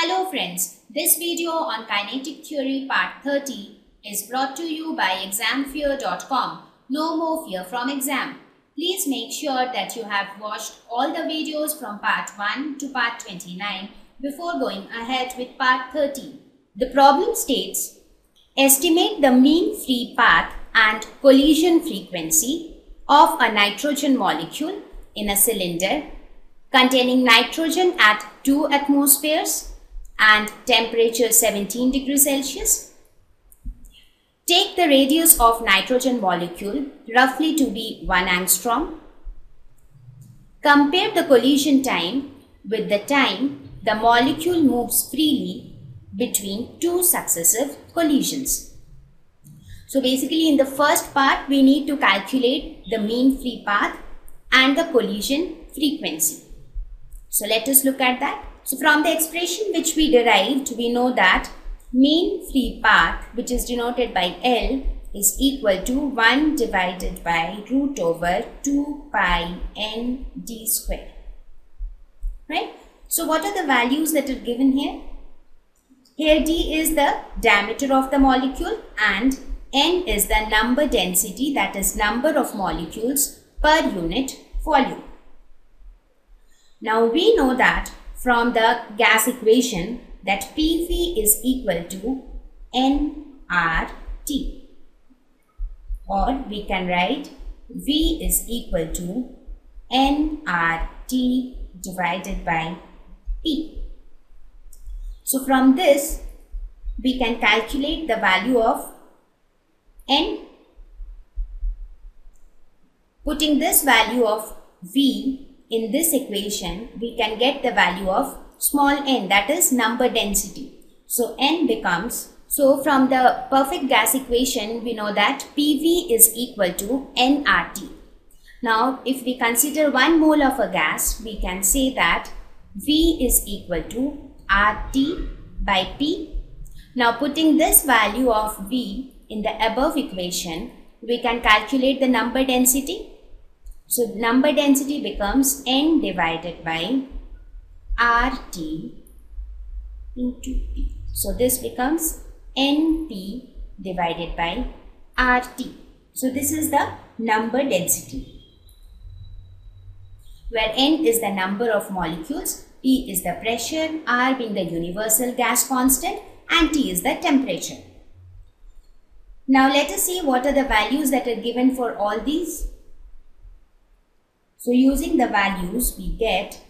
Hello friends, this video on Kinetic Theory Part 30 is brought to you by examfear.com. No more fear from exam. Please make sure that you have watched all the videos from Part 1 to Part 29 before going ahead with Part 30. The problem states, estimate the mean free path and collision frequency of a nitrogen molecule in a cylinder containing nitrogen at 2 atmospheres and temperature 17 degrees Celsius. Take the radius of nitrogen molecule roughly to be 1 angstrom. Compare the collision time with the time the molecule moves freely between two successive collisions. So basically in the first part we need to calculate the mean free path and the collision frequency. So let us look at that. So from the expression which we derived, we know that mean free path, which is denoted by L, is equal to 1 divided by root over 2 pi n d square. Right? So what are the values that are given here? Here d is the diameter of the molecule and n is the number density, that is number of molecules per unit volume. Now we know that from the gas equation that PV is equal to nRT, or we can write V is equal to nRT divided by P. So from this we can calculate the value of N. Putting this value of V in this equation, we can get the value of small n, that is number density. So n becomes, so from the perfect gas equation we know that PV is equal to nRT. Now if we consider 1 mole of a gas, we can say that V is equal to RT by P. Now putting this value of V in the above equation, we can calculate the number density. So number density becomes n divided by RT into P. So this becomes NP divided by RT. So this is the number density, where n is the number of molecules, P is the pressure, R being the universal gas constant, and T is the temperature. Now let us see what are the values that are given for all these. So using the values we get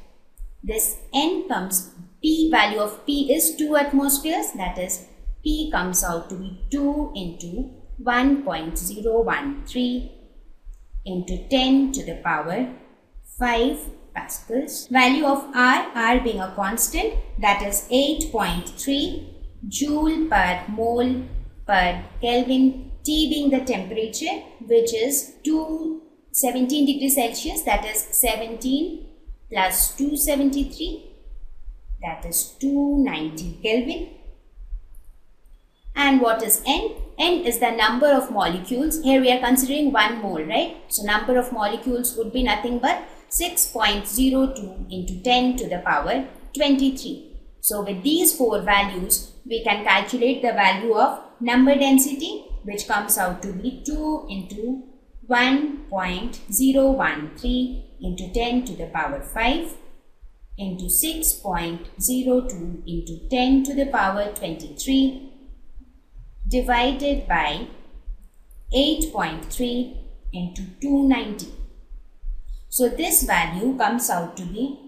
this n comes, P value of P is 2 atmospheres, that is P comes out to be 2 into 1.013 into 10 to the power 5 pascals. Value of R being a constant, that is 8.3 joule per mole per Kelvin, T being the temperature, which is 17 degrees Celsius, that is 17 plus 273, that is 290 Kelvin. And what is N? N is the number of molecules. Here we are considering 1 mole, right? So number of molecules would be nothing but 6.02 into 10 to the power 23. So with these 4 values, we can calculate the value of number density, which comes out to be 2 into 1.013 into 10 to the power 5 into 6.02 into 10 to the power 23 divided by 8.3 into 290. So this value comes out to be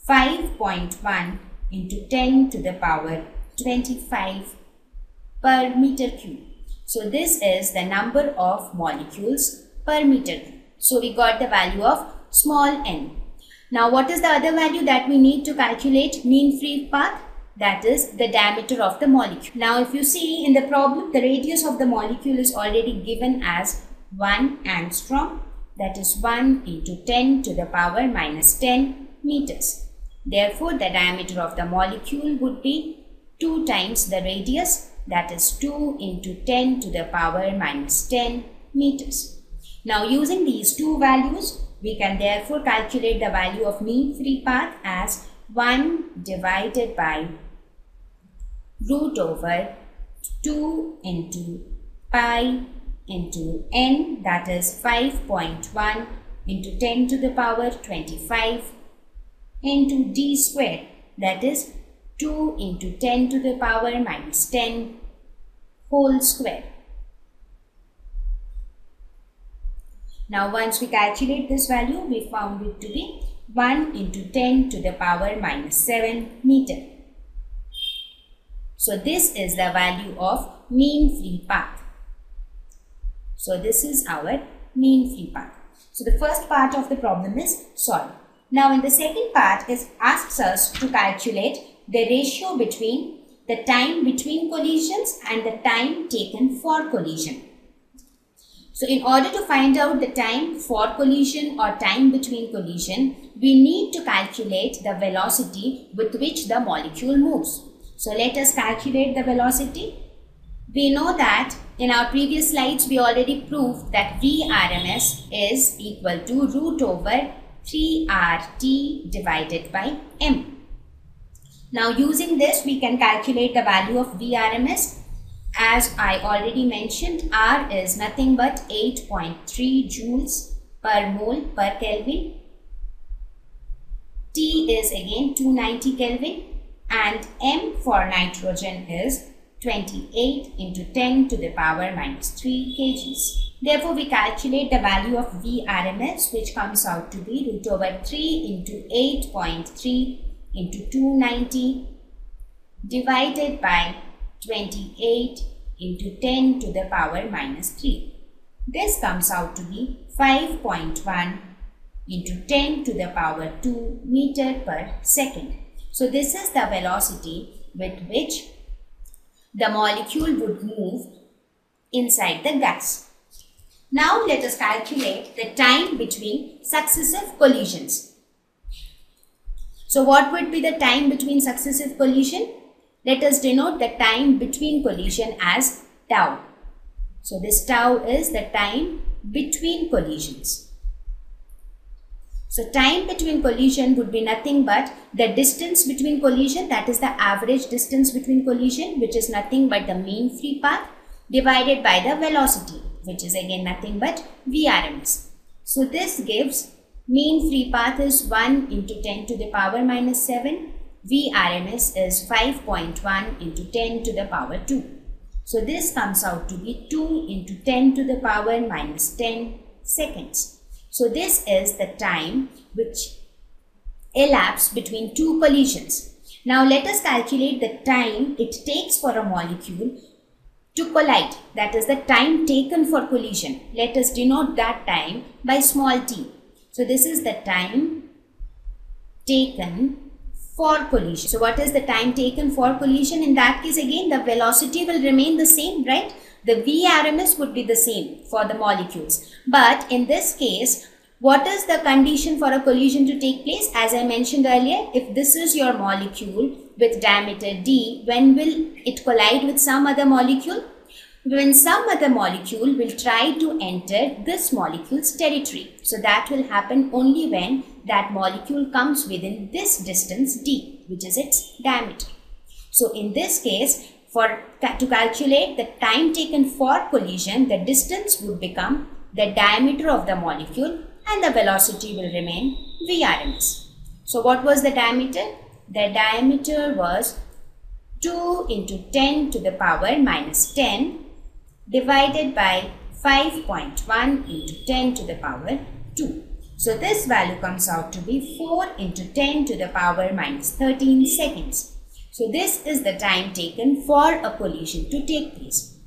5.1 into 10 to the power 25 per meter cube. So this is the number of molecules per meter cube. So we got the value of small n. Now what is the other value that we need to calculate mean free path? That is the diameter of the molecule. Now if you see in the problem, the radius of the molecule is already given as 1 angstrom, that is 1 into 10 to the power minus 10 meters. Therefore the diameter of the molecule would be 2 times the radius, that is 2 into 10 to the power minus 10 meters. Now using these 2 values, we can therefore calculate the value of mean free path as 1 divided by root over 2 into pi into n, that is 5.1 into 10 to the power 25 into d square, that is 2 into 10 to the power minus 10 whole square. Now once we calculate this value, we found it to be 1 into 10 to the power minus 7 meter. So this is the value of mean free path. So this is our mean free path. So the first part of the problem is solved. Now in the second part, it asks us to calculate the ratio between the time between collisions and the time taken for collision. So in order to find out the time for collision or time between collision, we need to calculate the velocity with which the molecule moves. So let us calculate the velocity. We know that in our previous slides we already proved that Vrms is equal to root over 3RT divided by m. Now using this we can calculate the value of Vrms. As I already mentioned, R is nothing but 8.3 joules per mole per Kelvin. T is again 290 Kelvin and m for nitrogen is 28 into 10 to the power minus 3 kgs. Therefore, we calculate the value of Vrms, which comes out to be root over 3 into 8.3 into 290 divided by 28 into 10 to the power minus 3. This comes out to be 5.1 into 10 to the power 2 meter per second. So this is the velocity with which the molecule would move inside the gas. Now let us calculate the time between successive collisions. So what would be the time between successive collision? Let us denote the time between collision as tau. So this tau is the time between collisions. So time between collision would be nothing but the distance between collision, that is the average distance between collision, which is nothing but the mean free path, divided by the velocity, which is again nothing but Vrms. So this gives mean free path is 1 into 10 to the power minus 7. Vrms is 5.1 into 10 to the power 2. So this comes out to be 2 into 10 to the power minus 10 seconds. So this is the time which elapsed between two collisions. Now let us calculate the time it takes for a molecule to collide, that is the time taken for collision. Let us denote that time by small t. So this is the time taken for collision. So what is the time taken for collision? In that case again the velocity will remain the same, right? The Vrms would be the same for the molecules. But in this case, what is the condition for a collision to take place? As I mentioned earlier, if this is your molecule with diameter d, when will it collide with some other molecule? When some other molecule will try to enter this molecule's territory. So that will happen only when that molecule comes within this distance d, which is its diameter. So in this case, to calculate the time taken for collision, the distance would become the diameter of the molecule and the velocity will remain Vrms. So what was the diameter? The diameter was 2 into 10 to the power minus 10 divided by 5.1 into 10 to the power 2. So this value comes out to be 4 into 10 to the power minus 13 seconds. So this is the time taken for a collision to take place.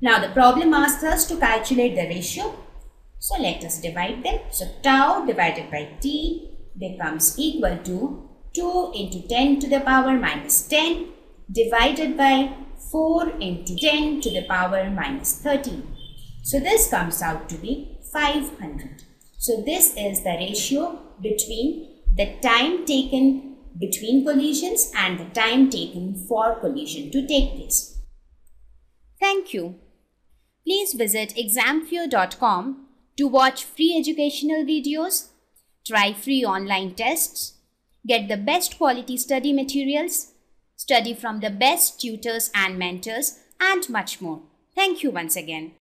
Now the problem asks us to calculate the ratio. So let us divide them. So tau divided by t becomes equal to 2 into 10 to the power minus 10 divided by 4 into 10 to the power minus 13. So this comes out to be 500. So this is the ratio between the time taken between collisions and the time taken for collision to take place. Thank you. Please visit examfear.com to watch free educational videos, try free online tests, get the best quality study materials, study from the best tutors and mentors, and much more. Thank you once again.